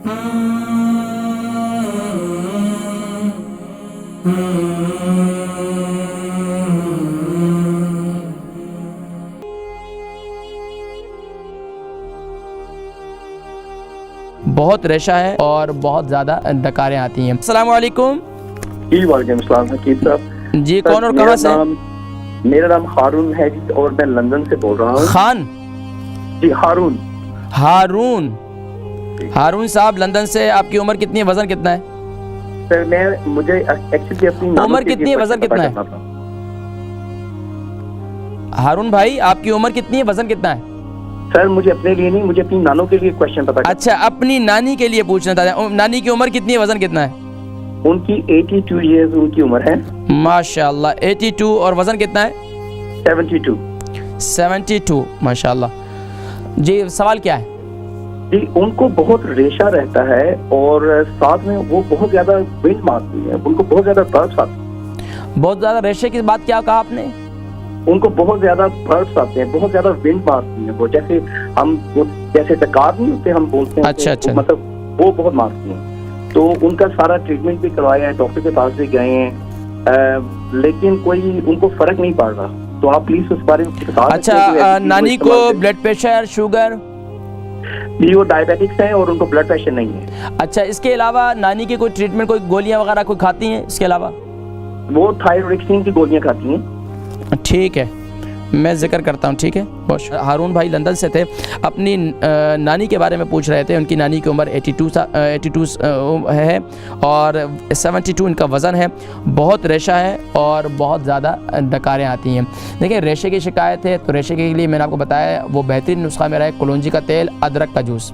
बहुत रेशा है और बहुत ज़्यादा डकारें आती हैं। अस्सलाम वालेकुम। जी वालेकुम अस्सलाम हकीम साहब। जी कौन और कहाँ से? मेरा नाम हारून है जी और मैं लंदन से बोल रहा हूँ। खान? जी हारून। हारून साहब लंदन से। आपकी उम्र कितनी है, वजन कितना है? सर मुझे एक्चुअली अपनी उम्र कितनी है, वजन कितना है? हारून भाई आपकी उम्र कितनी है, वजन कितना है? सर मुझे अपने लिए नहीं, मुझे अपनी नानों के लिए क्वेश्चन पता। अच्छा, अपनी नानी के लिए पूछना था। नानी की उम्र कितनी है, वजन कितना है? उनकी 82 इयर्स उनकी उम्र है। माशाल्लाह 82 और वजन कितना है? 72 माशाल्लाह। जी सवाल क्या है? जी उनको बहुत रेशा रहता है और साथ में वो बहुत ज्यादा विंड मारती है, उनको बहुत ज्यादा बर्ड्स आती है। बहुत ज्यादा रेशे की बात क्या कहा आपने? उनको बहुत ज्यादा बर्ड्स आते हैं, बहुत ज्यादा विंड मारती है वो, जैसे हम जैसे डकार नहीं होते हम बोलते हैं। अच्छा। मतलब वो बहुत मारती हैं। तो उनका सारा ट्रीटमेंट भी करवाया है, डॉक्टर के पास भी गए हैं, लेकिन कोई उनको फर्क नहीं पड़ रहा। तो आप प्लीज उस बारे में बता। अच्छा, नानी को ब्लड प्रेशर, शुगर? जी वो डायबिटिक्स है और उनको ब्लड प्रेशर नहीं है। अच्छा, इसके अलावा नानी की कोई ट्रीटमेंट, कोई गोलियां वगैरह कोई खाती हैं इसके अलावा? वो थायरोक्सिन की गोलियां खाती हैं। ठीक है, मैं जिक्र करता हूँ। ठीक है, बहुत। हारून भाई लंदन से थे, अपनी नानी के बारे में पूछ रहे थे। उनकी नानी की उम्र 82 है और 72 इनका वज़न है। बहुत रेशा है और बहुत ज़्यादा डकारें आती हैं। देखिए, रेशे की शिकायत है तो रेशे के लिए मैंने आपको बताया वो बेहतरीन नुस्खा मेरा है कलौंजी का तेल, अदरक का जूस।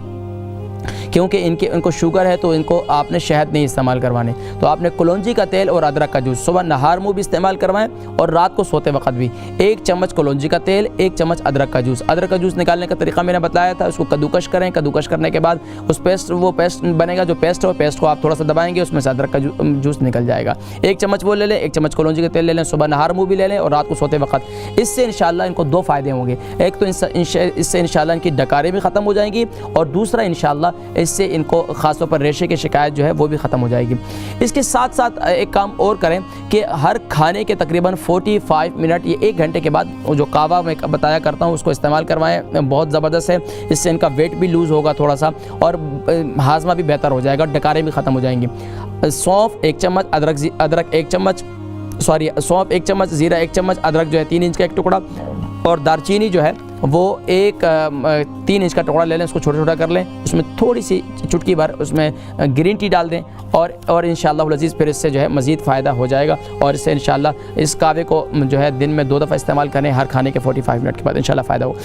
क्योंकि इनको शुगर है तो इनको आपने शहद नहीं इस्तेमाल करवाने, तो आपने कलौंजी का तेल और अदरक का जूस सुबह नहार मुँह भी इस्तेमाल करवाएं और रात को सोते वक्त भी। 1 चम्मच कलौंजी का तेल, 1 चम्मच अदरक का जूस। अदरक का जूस निकालने का तरीका मैंने बताया था। उसको कद्दूकश करें, कद्दूकश करने के बाद वो पेस्ट बनेगा, जो पेस्ट है वो पेस्ट को आप थोड़ा सा दबाएंगे, उसमें से अदरक का जूस निकल जाएगा। 1 चम्मच वो ले लें, 1 चम्मच कलौंजी का तेल ले लें, सुबह नहार मुँह भी ले लें और रात को सोते वक्त। इससे इंशाल्लाह इनको 2 फ़ायदे होंगे। एक तो इससे इंशाल्लाह इनकी डकारें भी ख़त्म हो जाएंगी और दूसरा इंशाल्लाह इससे इनको ख़ासतौर पर रेशे की शिकायत जो है वो भी ख़त्म हो जाएगी। इसके साथ साथ एक काम और करें कि हर खाने के तकरीबन 45 मिनट, ये 1 घंटे के बाद जो कावा मैं बताया करता हूँ उसको इस्तेमाल करवाएं। बहुत ज़बरदस्त है, इससे इनका वेट भी लूज़ होगा थोड़ा सा और हाजमा भी बेहतर हो जाएगा, डकारें भी ख़त्म हो जाएंगी। सौंफ 1 चम्मच, अदरक 1 चम्मच, सौंफ 1 चम्मच, ज़ीरा 1 चम्मच, अदरक जो है 3 इंच का 1 टुकड़ा और दालचीनी जो है वो 3 इंच का टुकड़ा ले लें, उसको छोटा छोटा कर लें, उसमें थोड़ी सी चुटकी भर उसमें ग्रीन टी डाल दें और इंशाअल्लाह अज़ीज़ फिर इससे जो है मज़ीद फ़ायदा हो जाएगा। और इससे इंशाअल्लाह इस कावे को जो है दिन में 2 दफ़ा इस्तेमाल करें हर खाने के 45 मिनट के बाद, इंशाअल्लाह फ़ायदा हो।